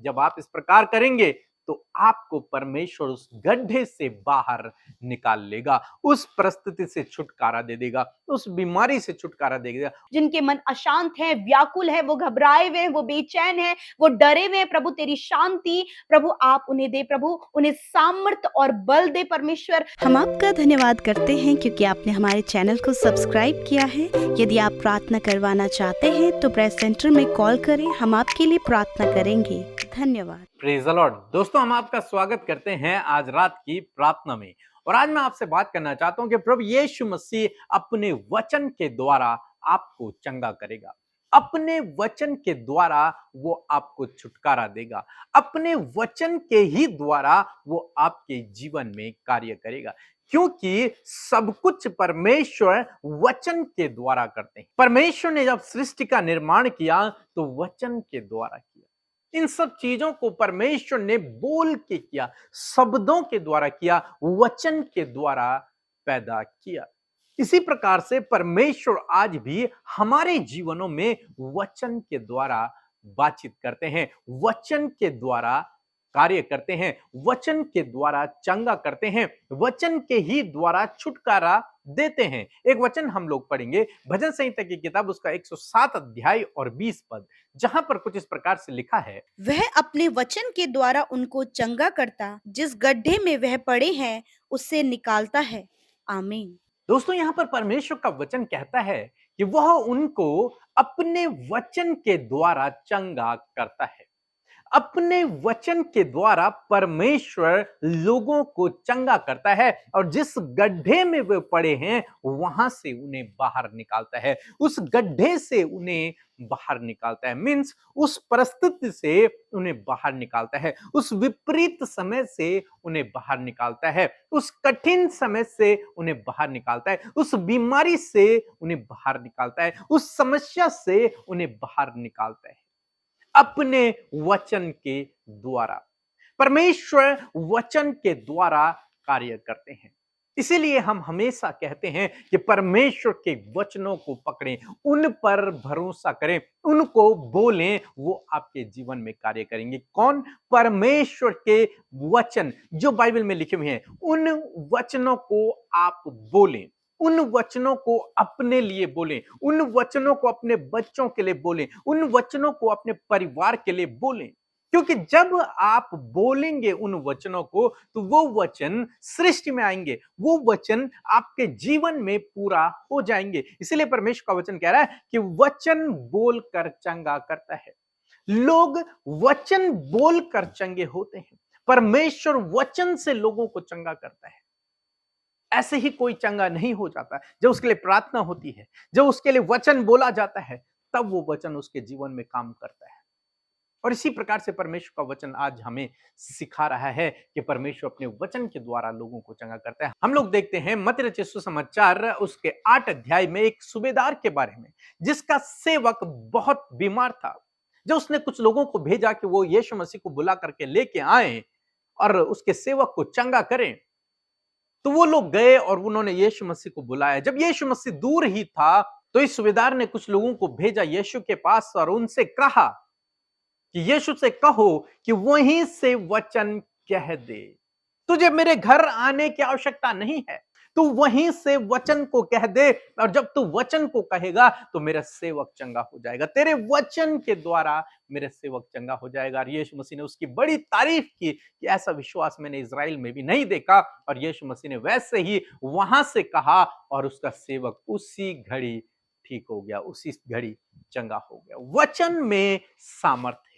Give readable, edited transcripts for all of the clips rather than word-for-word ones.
जब आप इस प्रकार करेंगे तो आपको परमेश्वर उस गड्ढे से बाहर निकाल लेगा, उस परिस्थिति से छुटकारा दे देगा, उस बीमारी से छुटकारा दे देगा। जिनके मन अशांत है, व्याकुल है, वो घबराए हुए हैं, वो बेचैन है, वो डरे हुए हैं, प्रभु तेरी शांति प्रभु आप उन्हें दे, प्रभु उन्हें सामर्थ और बल दे परमेश्वर। हम आपका धन्यवाद करते हैं क्योंकि आपने हमारे चैनल को सब्सक्राइब किया है। यदि आप प्रार्थना करवाना चाहते हैं तो प्रेस सेंटर में कॉल करें, हम आपके लिए प्रार्थना करेंगे। धन्यवाद। Praise the Lord. दोस्तों, हम आपका स्वागत करते हैं आज रात की प्रार्थना में। और आज मैं आपसे बात करना चाहता हूं कि प्रभु यीशु मसीह अपने वचन के द्वारा आपको चंगा करेगा, अपने वचन के द्वारा वो आपको छुटकारा देगा, अपने वचन के ही द्वारा वो आपके जीवन में कार्य करेगा, क्योंकि सब कुछ परमेश्वर वचन के द्वारा करते हैं। परमेश्वर ने जब सृष्टि का निर्माण किया तो वचन के द्वारा किया। इन सब चीजों को परमेश्वर ने बोल के किया, शब्दों के द्वारा किया, वचन के द्वारा पैदा किया। इसी प्रकार से परमेश्वर आज भी हमारे जीवनों में वचन के द्वारा बातचीत करते हैं, वचन के द्वारा कार्य करते हैं, वचन के द्वारा चंगा करते हैं, वचन के ही द्वारा छुटकारा देते हैं। एक वचन हम लोग पढ़ेंगे भजन संहिता की किताब उसका 107 अध्याय और 20 पद, जहां पर कुछ इस प्रकार से लिखा है, वह अपने वचन के द्वारा उनको चंगा करता, जिस गड्ढे में वह पड़े हैं उससे निकालता है। आमीन। दोस्तों, यहां पर परमेश्वर का वचन कहता है कि वह उनको अपने वचन के द्वारा चंगा करता है। अपने वचन के द्वारा परमेश्वर लोगों को चंगा करता है और जिस गड्ढे में वे पड़े हैं वहां से उन्हें बाहर निकालता है, उस गड्ढे से उन्हें बाहर निकालता है। मींस उस परिस्थिति से उन्हें बाहर निकालता है, उस विपरीत समय से उन्हें बाहर निकालता है, उस कठिन समय से उन्हें बाहर निकालता है, उस बीमारी से उन्हें बाहर निकालता है, उस समस्या से उन्हें बाहर निकालता है अपने वचन के द्वारा। परमेश्वर वचन के द्वारा कार्य करते हैं। इसीलिए हम हमेशा कहते हैं कि परमेश्वर के वचनों को पकड़ें, उन पर भरोसा करें, उनको बोलें, वो आपके जीवन में कार्य करेंगे। कौन? परमेश्वर के वचन जो बाइबल में लिखे हुए हैं, उन वचनों को आप बोलें, उन वचनों को अपने लिए बोलें, उन वचनों को अपने बच्चों के लिए बोलें, उन वचनों को अपने परिवार के लिए बोलें। क्योंकि जब आप बोलेंगे उन वचनों को तो वो वचन सृष्टि में आएंगे, वो वचन आपके जीवन में पूरा हो जाएंगे। इसलिए परमेश्वर का वचन कह रहा है कि वचन बोलकर चंगा करता है। लोग वचन बोलकर चंगे होते हैं। परमेश्वर वचन से लोगों को चंगा करता है। ऐसे ही कोई चंगा नहीं हो जाता। जब उसके लिए प्रार्थना होती है, जब उसके लिए वचन बोला जाता है, तब वो वचन उसके जीवन में काम करता है। और इसी प्रकार से परमेश्वर का वचन आज हमें सिखा रहा है कि परमेश्वर अपने वचन के द्वारा लोगों को चंगा करता है। हम लोग देखते हैं मत्ती रचित सुसमाचार उसके 8 अध्याय में एक सूबेदार के बारे में, जिसका सेवक बहुत बीमार था। जब उसने कुछ लोगों को भेजा कि वो यीशु मसीह को बुला करके लेके आए और उसके सेवक को चंगा करें, तो वो लोग गए और उन्होंने यीशु मसीह को बुलाया। जब यीशु मसीह दूर ही था तो इस सूबेदार ने कुछ लोगों को भेजा यीशु के पास और उनसे कहा कि यीशु से कहो कि वहीं से वचन कह दे, तुझे मेरे घर आने की आवश्यकता नहीं है, तू वहीं से वचन को कह दे और जब तू वचन को कहेगा तो मेरा सेवक चंगा हो जाएगा, तेरे वचन के द्वारा मेरा सेवक चंगा हो जाएगा। और यीशु मसीह ने उसकी बड़ी तारीफ की कि ऐसा विश्वास मैंने इज़राइल में भी नहीं देखा। और यीशु मसीह ने वैसे ही वहां से कहा और उसका सेवक उसी घड़ी ठीक हो गया, उसी घड़ी चंगा हो गया। वचन में सामर्थ्य है।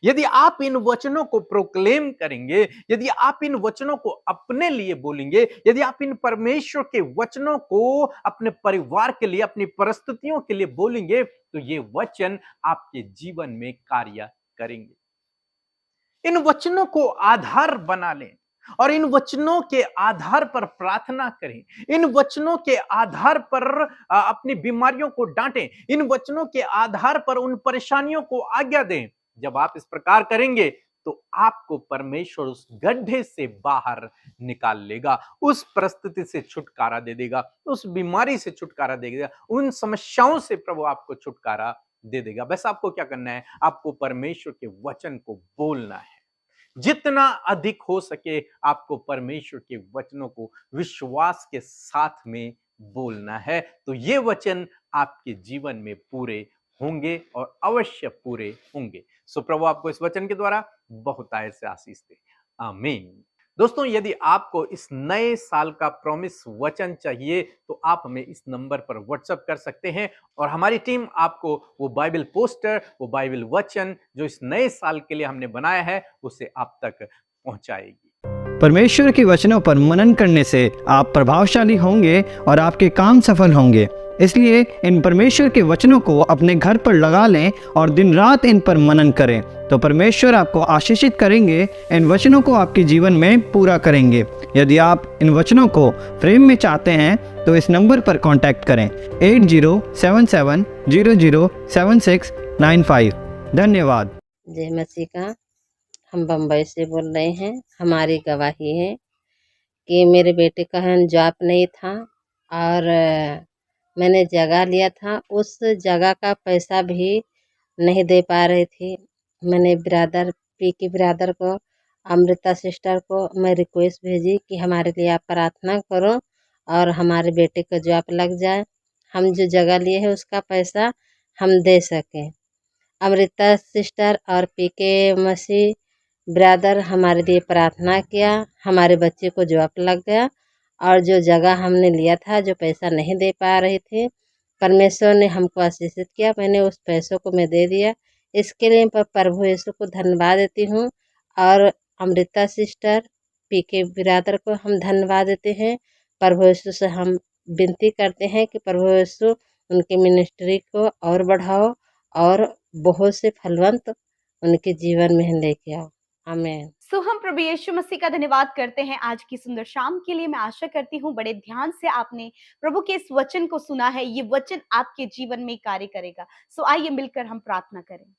यदि आप इन वचनों को प्रोक्लेम करेंगे, यदि आप इन वचनों को अपने लिए बोलेंगे, यदि आप इन परमेश्वर के वचनों को अपने परिवार के लिए, अपनी परिस्थितियों के लिए बोलेंगे, तो ये वचन आपके जीवन में कार्य करेंगे। इन वचनों को आधार बना लें और इन वचनों के आधार पर प्रार्थना करें, इन वचनों के आधार पर अपनी बीमारियों को डांटें, इन वचनों के आधार पर उन परेशानियों को आज्ञा दें। जब आप इस प्रकार करेंगे तो आपको परमेश्वर उस गड्ढे से बाहर निकाल लेगा, उस परिस्थिति से छुटकारा दे देगा, उस बीमारी से छुटकारा दे देगा, उन समस्याओं से प्रभु आपको छुटकारा दे देगा। बस आपको क्या करना है, आपको परमेश्वर के वचन को बोलना है। जितना अधिक हो सके आपको परमेश्वर के वचनों को विश्वास के साथ में बोलना है, तो ये वचन आपके जीवन में पूरे होंगे और अवश्य पूरे होंगे। सो प्रभु आपको इस वचन के द्वारा बहुत आयत से आशीष दे। आमीन। दोस्तों, यदि आपको इस नए साल का प्रॉमिस वचन चाहिए तो आप हमें इस नंबर पर व्हाट्सएप कर सकते हैं और हमारी टीम आपको वो बाइबल पोस्टर, वो बाइबल वचन जो इस नए साल के लिए हमने बनाया है उसे आप तक पहुंचाएगी। परमेश्वर के वचनों पर मनन करने से आप प्रभावशाली होंगे और आपके काम सफल होंगे। इसलिए इन परमेश्वर के वचनों को अपने घर पर लगा लें और दिन रात इन पर मनन करें, तो परमेश्वर आपको आशीषित करेंगे, इन वचनों को आपके जीवन में पूरा करेंगे। यदि आप इन वचनों को फ्रेम में चाहते हैं तो इस नंबर पर कांटेक्ट करें 8077007695। धन्यवाद। जय मसीह का। हम बम्बई से बोल रहे हैं। हमारी गवाही है कि मेरे बेटे का जॉब नहीं था और मैंने जगह लिया था, उस जगह का पैसा भी नहीं दे पा रही थी। मैंने पीके ब्रदर को, अमृता सिस्टर को मैं रिक्वेस्ट भेजी कि हमारे लिए आप प्रार्थना करो और हमारे बेटे का जॉब लग जाए, हम जो जगह लिए हैं उसका पैसा हम दे सकें। अमृता सिस्टर और पीके मसीह ब्रदर हमारे लिए प्रार्थना किया, हमारे बच्चे को जॉब लग गया और जो जगह हमने लिया था, जो पैसा नहीं दे पा रहे थे, परमेश्वर ने हमको आशीषित किया। मैंने उस पैसों को मैं दे दिया। इसके लिए मैं प्रभु यीशु को धन्यवाद देती हूँ और अमृता सिस्टर, पीके ब्रदर को हम धन्यवाद देते हैं। प्रभु यीशु से हम विनती करते हैं कि प्रभु यीशु उनके मिनिस्ट्री को और बढ़ाओ और बहुत से फलवंत उनके जीवन में लेके आओ। आमीन। सो हम प्रभु यीशु मसीह का धन्यवाद करते हैं आज की सुंदर शाम के लिए। मैं आशा करती हूँ बड़े ध्यान से आपने प्रभु के इस वचन को सुना है, ये वचन आपके जीवन में कार्य करेगा। सो आइए मिलकर हम प्रार्थना करें।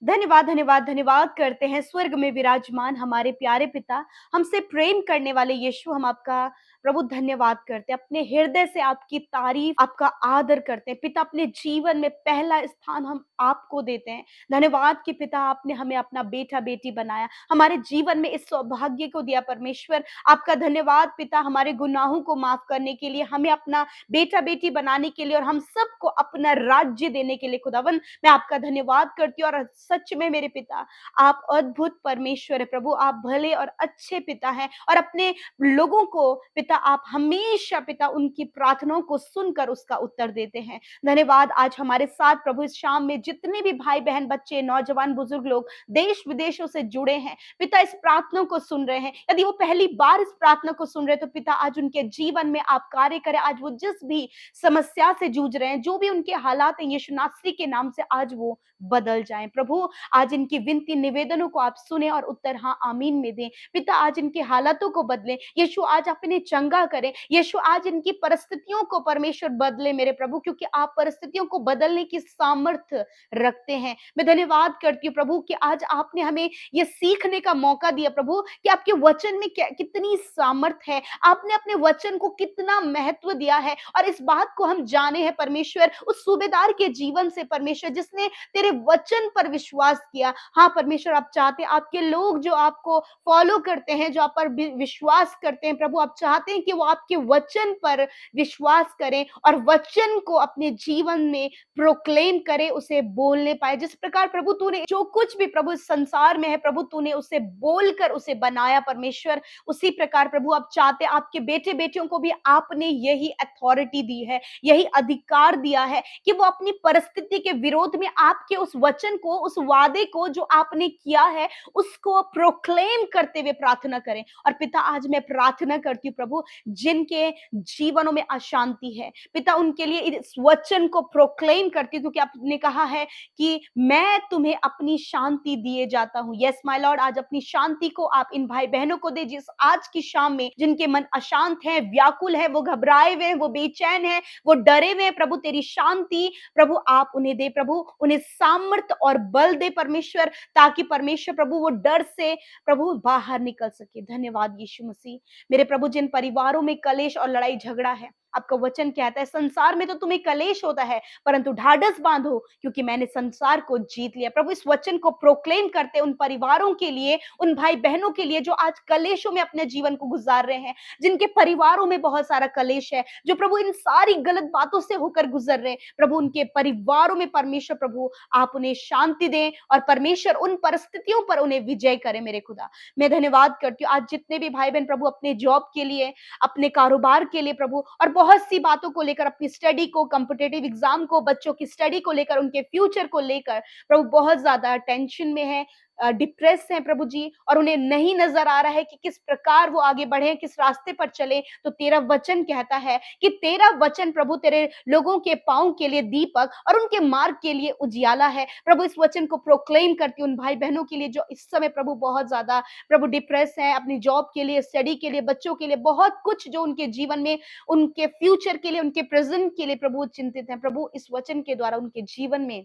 धन्यवाद धन्यवाद धन्यवाद करते हैं स्वर्ग में विराजमान हमारे प्यारे पिता, हमसे प्रेम करने वाले यीशु, हम आपका प्रभु धन्यवाद करते हैं, अपने हृदय से आपकी तारीफ, आपका आदर करते हैं पिता। अपने जीवन में पहला स्थान हम आपको देते हैं। धन्यवाद कि पिता आपने हमें अपना बेटा बेटी बनाया, हमारे जीवन में इस सौभाग्य को दिया। परमेश्वर आपका धन्यवाद पिता, हमारे गुनाहों को माफ करने के लिए, हमें अपना बेटा बेटी बनाने के लिए और हम सबको अपना राज्य देने के लिए। खुदावन मैं आपका धन्यवाद करती हूँ और सच में मेरे पिता आप अद्भुत परमेश्वर है प्रभु, आप भले और अच्छे पिता हैं और अपने लोगों को पिता आप हमेशा पिता उनकी प्रार्थनाओं को सुनकर उसका उत्तर देते हैं। धन्यवाद आज हमारे साथ प्रभु इस शाम में जितने भी भाई बहन बच्चे नौजवान बुजुर्ग लोग देश विदेशों से जुड़े हैं पिता, इस प्रार्थना को सुन रहे हैं। यदि वो पहली बार इस प्रार्थना को सुन रहे तो पिता आज उनके जीवन में आप कार्य करें। आज वो जिस भी समस्या से जूझ रहे हैं, जो भी उनके हालात हैं, यीशु नासरी के नाम से आज वो बदल जाएं। प्रभु आज इनकी विनती निवेदनों को आप सुने और उत्तर हाँ आमीन में दें। पिता आज इनके हालातों को बदलें। यीशु आज आप इन्हें चंगा करें। यीशु आज इनकी परिस्थितियों को परमेश्वर बदले मेरे प्रभु, क्योंकि आप परिस्थितियों को बदलने की सामर्थ्य रखते हैं। मैं धन्यवाद करती हूँ प्रभु कि आज आपने हमें ये सीखने का मौका दिया प्रभु कि आपके वचन में कितनी सामर्थ्य है, आपने अपने वचन को कितना महत्व दिया है। और इस बात को हम जाने हैं परमेश्वर उस सूबेदार के जीवन से परमेश्वर, जिसने तेरे वचन पर विश्वास किया। हाँ परमेश्वर आप चाहते हैं आपके लोग जो आपको फॉलो करते हैं, जो आप पर विश्वास करते हैं प्रभु, आप चाहते हैं कि वो आपके वचन पर विश्वास करें और वचन को अपने जीवन में प्रोक्लेम करें, उसे बोलने पाए। जिस प्रकार प्रभु तूने जो कुछ भी प्रभु इस संसार में है प्रभु, तूने उसे बोलकर उसे बनाया परमेश्वर, उसी प्रकार प्रभु आप चाहते हैं आपके बेटे बेटियों को भी आपने यही अथॉरिटी दी है, यही अधिकार दिया है कि वो अपनी परिस्थिति के विरोध में आपके उस वचन को, उस वादे को जो आपने किया है उसको प्रोक्लेम करते हुए प्रार्थना करें। और पिता आज मैं प्रार्थना करती हूँ प्रभु जिनके जीवनों में अशांति है पिता, उनके लिए इस वचन को प्रोक्लेम करती हूँ, क्योंकि आपने कहा है कि मैं तुम्हें अपनी शांति दिए जाता हूँ। यस माय लॉर्ड, आज अपनी शांति को आप इन भाई बहनों को दे जिस आज की शाम में जिनके मन अशांत है, व्याकुल है, वो घबराए हुए हैं, वो बेचैन है, वो डरे हुए हैं प्रभु, तेरी शांति प्रभु आप उन्हें दे प्रभु, उन्हें सामर्थ और बल दे परमेश्वर, ताकि परमेश्वर प्रभु वो डर से प्रभु बाहर निकल सके। धन्यवाद यीशु मसीह। मेरे प्रभु जिन परिवारों में कलेश और लड़ाई झगड़ा है आपका वचन कहता है संसार में तो तुम्हें कलेश होता है, परंतु ढाढ़स बांधो क्योंकि मैंने संसार को जीत लिया। प्रभु इस वचन को प्रोक्लेम करते उन परिवारों के लिए, उन भाई बहनों के लिए जो आज कलेशों में अपने जीवन को गुजार रहे हैं, जिनके परिवारों में बहुत सारा कलेश है, जो प्रभु इन सारी गलत बातों से होकर गुजर रहे हैं, प्रभु उनके परिवारों में परमेश्वर प्रभु आप उन्हें शांति दें और परमेश्वर उन परिस्थितियों पर उन्हें विजय करे। मेरे खुदा मैं धन्यवाद करती हूँ आज जितने भी भाई बहन प्रभु अपने जॉब के लिए, अपने कारोबार के लिए प्रभु, और बहुत सी बातों को लेकर, अपनी स्टडी को, कॉम्पिटेटिव एग्जाम को, बच्चों की स्टडी को लेकर, उनके फ्यूचर को लेकर प्रभु बहुत ज्यादा टेंशन में है, डिप्रेस हैं प्रभु जी, और उन्हें नहीं नजर आ रहा है कि किस प्रकार वो आगे बढ़े, किस रास्ते पर चले। तो तेरा वचन कहता है कि तेरा वचन प्रभु तेरे लोगों के पांव के लिए दीपक और उनके मार्ग के लिए उजियाला है। प्रभु इस वचन को प्रोक्लेम करती उन भाई बहनों के लिए जो इस समय प्रभु बहुत ज्यादा प्रभु डिप्रेस है, अपनी जॉब के लिए, स्टडी के लिए, बच्चों के लिए, बहुत कुछ जो उनके जीवन में, उनके फ्यूचर के लिए, उनके प्रेजेंट के लिए प्रभु चिंतित है। प्रभु इस वचन के द्वारा उनके जीवन में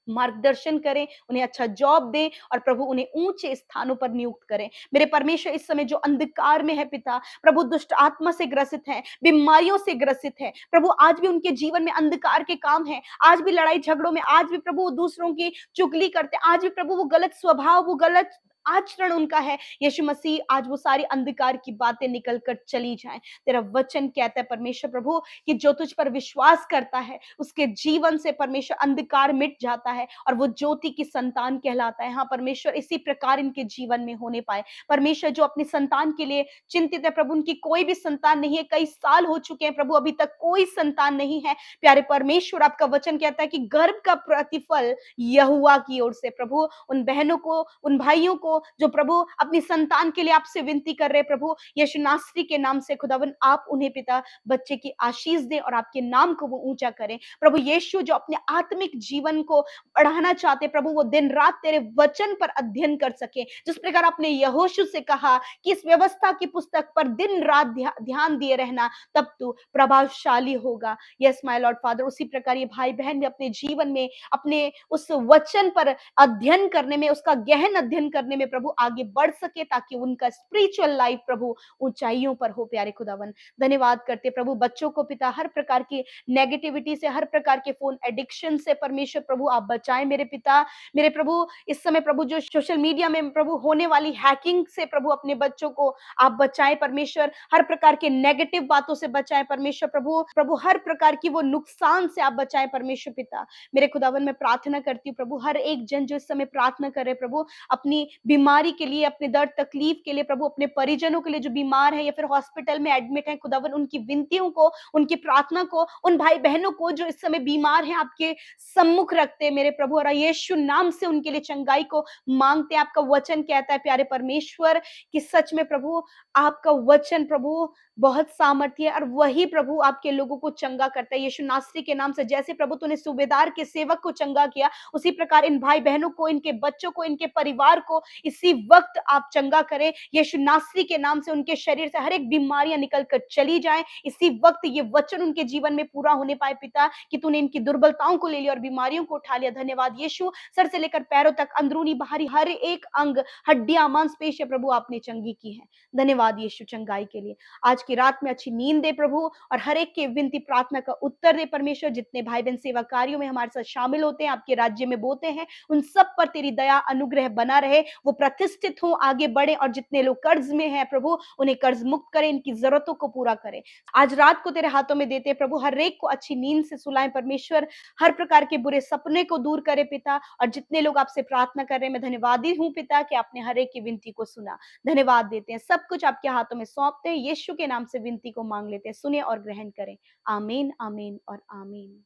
मार्गदर्शन करें, उन्हें अच्छा जॉब दें और प्रभु उन्हें ऊंचे स्थानों पर नियुक्त करें। मेरे परमेश्वर इस समय जो अंधकार में है पिता, प्रभु दुष्ट आत्मा से ग्रसित है, बीमारियों से ग्रसित है प्रभु, आज भी उनके जीवन में अंधकार के काम है, आज भी लड़ाई झगड़ों में, आज भी प्रभु दूसरों की चुगली करते, आज भी प्रभु वो गलत स्वभाव, वो गलत आचरण उनका है। यीशु मसीह आज वो सारी अंधकार की बातें निकल कर चली जाएं। तेरा वचन कहता है परमेश्वर प्रभु कि जो तुझ पर विश्वास करता है उसके जीवन से परमेश्वर अंधकार मिट जाता है और वो ज्योति की संतान कहलाता है। हाँ परमेश्वर इसी प्रकार इनके जीवन में होने पाए। परमेश्वर जो अपनी संतान के लिए चिंतित है प्रभु, उनकी कोई भी संतान नहीं है, कई साल हो चुके हैं प्रभु, अभी तक कोई संतान नहीं है। प्यारे परमेश्वर आपका वचन कहता है कि गर्भ का प्रतिफल यहोवा की ओर से। प्रभु उन बहनों को, उन भाइयों को जो प्रभु अपनी संतान के लिए आपसे विनती कर रहे प्रभु, यीशु नासरी के नाम से खुदावन आप उन्हें पिता बच्चे की आशीष दें और आपके नाम को वो ऊंचा करें। प्रभु यीशु जो अपने आत्मिक जीवन को बढ़ाना चाहते प्रभु, वो दिन रात तेरे वचन पर अध्ययन कर सके, जिस प्रकार आपने यहोशू से कहा कि इस व्यवस्था की पुस्तक पर दिन रात ध्यान दिए रहना, तब तू प्रभावशाली होगा। यस माय लॉर्ड फादर, उसी प्रकार ये भाई बहन भी अपने जीवन में अपने उस वचन पर अध्ययन करने में, उसका गहन अध्ययन करने में प्रभु आगे बढ़ सके, ताकि उनका स्पिरिचुअल लाइफ प्रभु ऊंचाइयों पर हो। प्यारे खुदावन धन्यवाद करते प्रभु बच्चों को पिता हर प्रकार की नेगेटिविटी से, हर प्रकार के फोन एडिक्शन से परमेश्वर प्रभु आप बचाएं मेरे पिता। मेरे प्रभु इस समय प्रभु जो सोशल मीडिया में प्रभु होने वाली हैकिंग से प्रभु अपने बच्चों को आप बचाएं परमेश्वर, हर प्रकार के नेगेटिव बातों से बचाएं परमेश्वर प्रभु हर प्रकार की वो नुकसान से आप बचाएं परमेश्वर पिता। मेरे खुदावन मैं प्रार्थना करती हूँ प्रभु, हर एक जन जो इस समय प्रार्थना करे प्रभु अपनी बीमारी के लिए, अपने दर्द तकलीफ के लिए प्रभु, अपने परिजनों के लिए जो बीमार है या फिर हॉस्पिटल में एडमिट है, खुदावन उनकी विनतियों को, उनकी प्रार्थना को, उन भाई बहनों को जो इस समय बीमार हैं आपके सम्मुख रखते हैं मेरे प्रभु, और यीशु नाम से उनके लिए चंगाई को मांगते हैं। आपका वचन कहता है प्यारे परमेश्वर कि सच में प्रभु आपका वचन प्रभु बहुत सामर्थ्य है और वही प्रभु आपके लोगों को चंगा करता है। यीशु नासरी के नाम से जैसे प्रभु तूने सूबेदार के सेवक को चंगा किया, उसी प्रकार इन भाई बहनों को, इनके बच्चों को, इनके परिवार को इसी वक्त आप चंगा करें। यीशु नासरी के नाम से उनके शरीर से हर एक बीमारियां निकल कर चली जाएं। इसी वक्त ये वचन उनके जीवन में पूरा होने पाए पिता, कि तूने इनकी दुर्बलताओं को ले लिया और बीमारियों को उठा लिया। धन्यवाद यीशु, सर से लेकर पैरों तक, अंदरूनी बाहरी हर एक अंग, हड्डियां, मांसपेशियां प्रभु आपने चंगी की है। धन्यवाद यीशु चंगाई के लिए। आज की रात में अच्छी नींद दे प्रभु, और हर एक के विनती प्रार्थना का उत्तर दे परमेश्वर। जितने भाई बहन सेवा कार्यों में हमारे साथ शामिल होते हैं, आपके राज्य में बोते हैं, उन सब पर तेरी दया अनुग्रह बना रहे, वो प्रतिष्ठित हो, आगे बढ़े, और जितने लोग कर्ज में हैं प्रभु उन्हें कर्ज मुक्त करें, इनकी जरूरतों को पूरा करें। आज रात को तेरे हाथों में देते हैं प्रभु, हर एक को अच्छी नींद से सुलाएं परमेश्वर, हर प्रकार के बुरे सपने को दूर करे पिता। और जितने लोग आपसे प्रार्थना कर रहे हैं, मैं धन्यवादी हूँ पिता कि आपने हर एक की विनती को सुना। धन्यवाद देते हैं, सब कुछ आपके हाथों में सौंपते हैं, यीशु के नाम से विनती को मांग लेते हैं, सुने और ग्रहण करें। आमीन, आमीन और आमीन।